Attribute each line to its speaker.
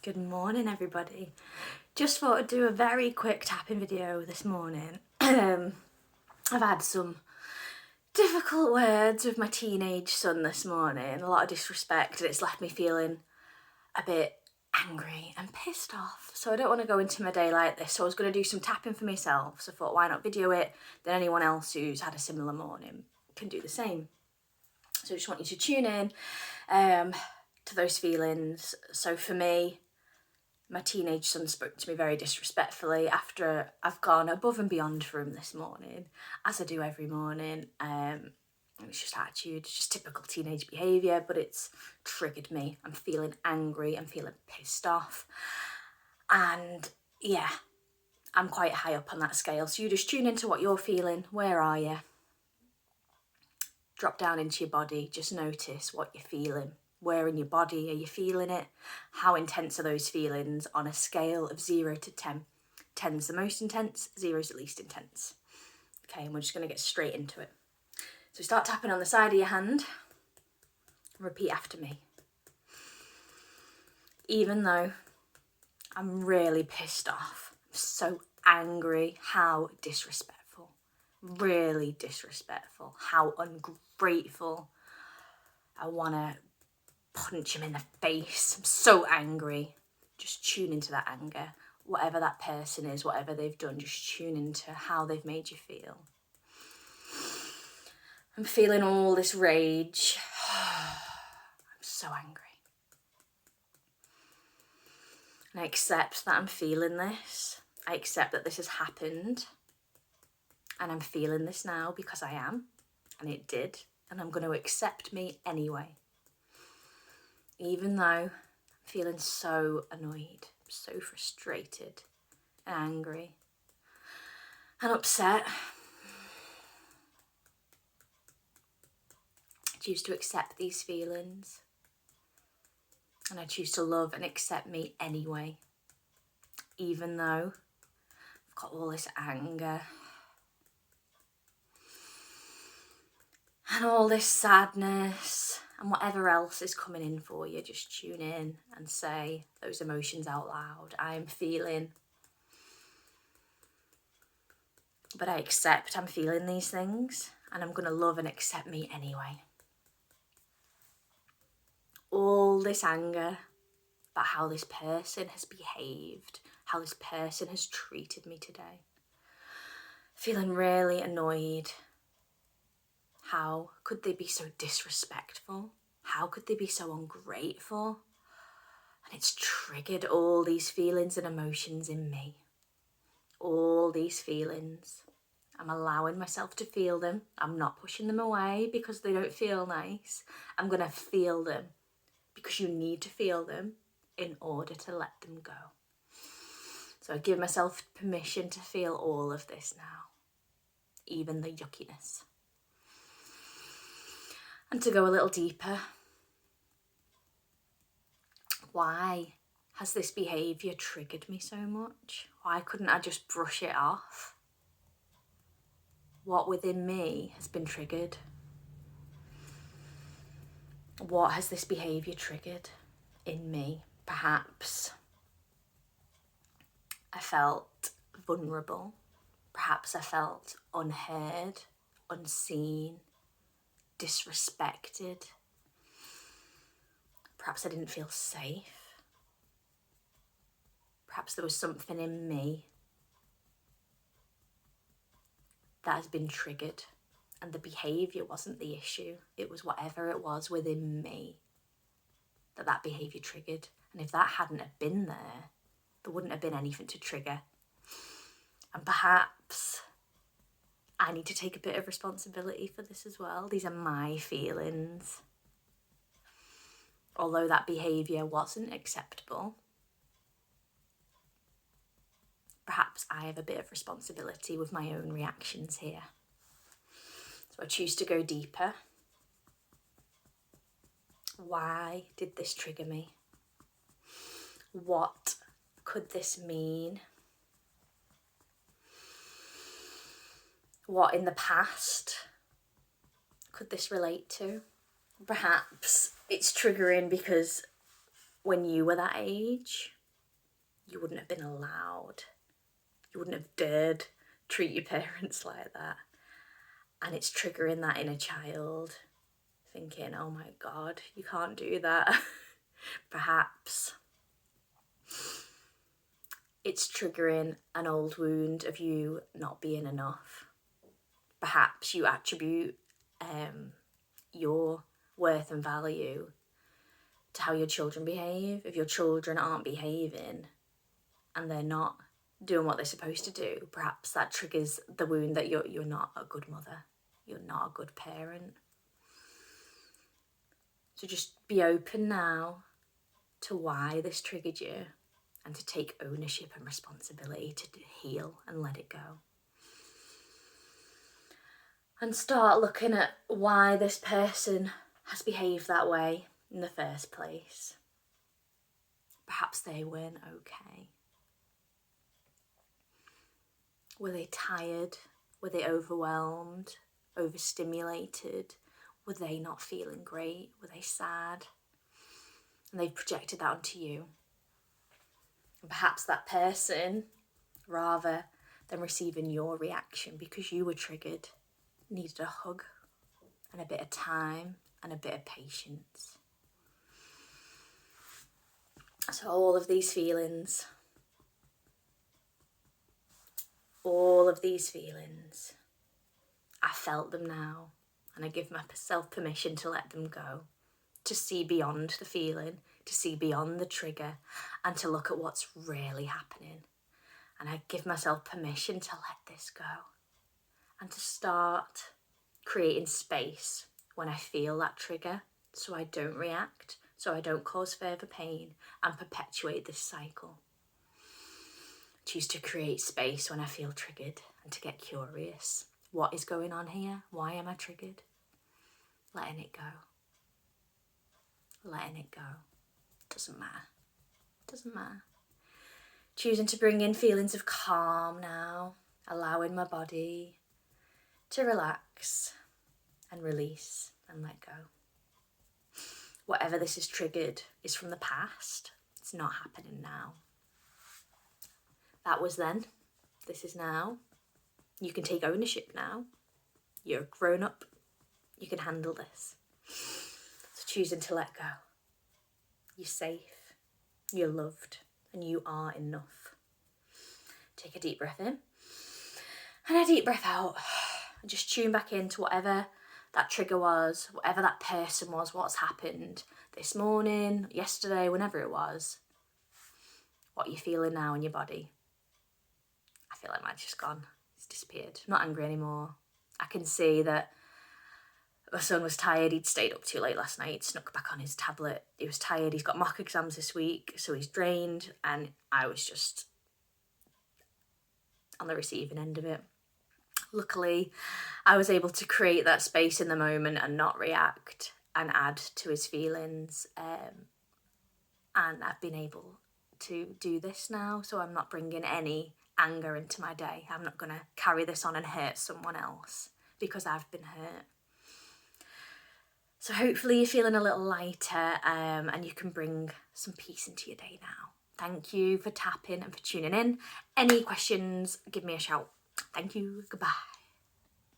Speaker 1: Good morning, everybody. Just thought I'd do a very quick tapping video this morning. I've had some difficult words with my teenage son this morning, a lot of disrespect, and it's left me feeling a bit angry and pissed off. So I don't want to go into my day like this, so I was going to do some tapping for myself. So I thought, why not video it? Then anyone else who's had a similar morning can do the same. So I just want you to tune in to those feelings. So for me, my teenage son spoke to me very disrespectfully after I've gone above and beyond for him this morning, as I do every morning. It's just attitude, it's just typical teenage behaviour, but it's triggered me. I'm feeling angry, I'm feeling pissed off. And yeah, I'm quite high up on that scale. So you just tune into what you're feeling. Where are you? Drop down into your body, just notice what you're feeling. Where in your body are you feeling it? How intense are those feelings on a scale of 0 to 10? 10's the most intense, 0's the least intense. Okay, and we're just going to get straight into it. So start tapping on the side of your hand. Repeat after me. Even though I'm really pissed off, I'm so angry, how disrespectful. Really disrespectful. How ungrateful. I want to punch him in the face. I'm so angry. Just tune into that anger. Whatever that person is, whatever they've done, just tune into how they've made you feel. I'm feeling all this rage. I'm so angry. And I accept that I'm feeling this. I accept that this has happened. And I'm feeling this now because I am. And it did. And I'm going to accept me anyway. Even though I'm feeling so annoyed, so frustrated and angry and upset, I choose to accept these feelings, and I choose to love and accept me anyway, even though I've got all this anger and all this sadness and whatever else is coming in for you. Just tune in and say those emotions out loud. I am feeling, but I accept I'm feeling these things, and I'm going to love and accept me anyway. All this anger about how this person has behaved, how this person has treated me today. Feeling really annoyed. How could they be so disrespectful? How could they be so ungrateful? And it's triggered all these feelings and emotions in me. All these feelings. I'm allowing myself to feel them. I'm not pushing them away because they don't feel nice. I'm going to feel them because you need to feel them in order to let them go. So I give myself permission to feel all of this now, even the yuckiness. And to go a little deeper. Why has this behaviour triggered me so much? Why couldn't I just brush it off? What within me has been triggered? What has this behaviour triggered in me? Perhaps I felt vulnerable. Perhaps I felt unheard, unseen, disrespected. Perhaps I didn't feel safe. Perhaps there was something in me that has been triggered, and the behaviour wasn't the issue. It was whatever it was within me that behaviour triggered. And if that hadn't have been there wouldn't have been anything to trigger. And perhaps I need to take a bit of responsibility for this as well. These are my feelings. Although that behaviour wasn't acceptable, perhaps I have a bit of responsibility with my own reactions here. So I choose to go deeper. Why did this trigger me? What could this mean? What in the past could this relate to? Perhaps it's triggering because when you were that age, you wouldn't have been allowed. You wouldn't have dared treat your parents like that. And it's triggering that inner child, thinking, oh my God, you can't do that. Perhaps it's triggering an old wound of you not being enough. Perhaps you attribute your worth and value to how your children behave. If your children aren't behaving and they're not doing what they're supposed to do, perhaps that triggers the wound that you're not a good mother, you're not a good parent. So just be open now to why this triggered you and to take ownership and responsibility to heal and let it go. And start looking at why this person has behaved that way in the first place. Perhaps they weren't okay. Were they tired? Were they overwhelmed? Overstimulated? Were they not feeling great? Were they sad? And they've projected that onto you. And perhaps that person, rather than receiving your reaction because you were triggered, needed a hug and a bit of time and a bit of patience. So all of these feelings, I felt them now, and I give myself permission to let them go, to see beyond the feeling, to see beyond the trigger, and to look at what's really happening. And I give myself permission to let this go and to start creating space when I feel that trigger, so I don't react, so I don't cause further pain and perpetuate this cycle. Choose to create space when I feel triggered and to get curious. What is going on here? Why am I triggered? Letting it go. Letting it go. Doesn't matter. Doesn't matter. Choosing to bring in feelings of calm now, allowing my body to relax and release and let go. Whatever this has triggered is from the past. It's not happening now. That was then. This is now. You can take ownership now. You're a grown up. You can handle this. So choosing to let go. You're safe. You're loved. And you are enough. Take a deep breath in. And a deep breath out. And just tune back into whatever that trigger was, whatever that person was, what's happened this morning, yesterday, whenever it was. What you're feeling now in your body. I feel like mine's just gone. It's disappeared. I'm not angry anymore. I can see that my son was tired. He'd stayed up too late last night, snuck back on his tablet. He was tired. He's got mock exams this week, so he's drained, and I was just on the receiving end of it. Luckily, I was able to create that space in the moment and not react and add to his feelings. And I've been able to do this now, so I'm not bringing any anger into my day. I'm not going to carry this on and hurt someone else because I've been hurt. So hopefully you're feeling a little lighter and you can bring some peace into your day now. Thank you for tapping and for tuning in. Any questions, give me a shout. Thank you. Goodbye.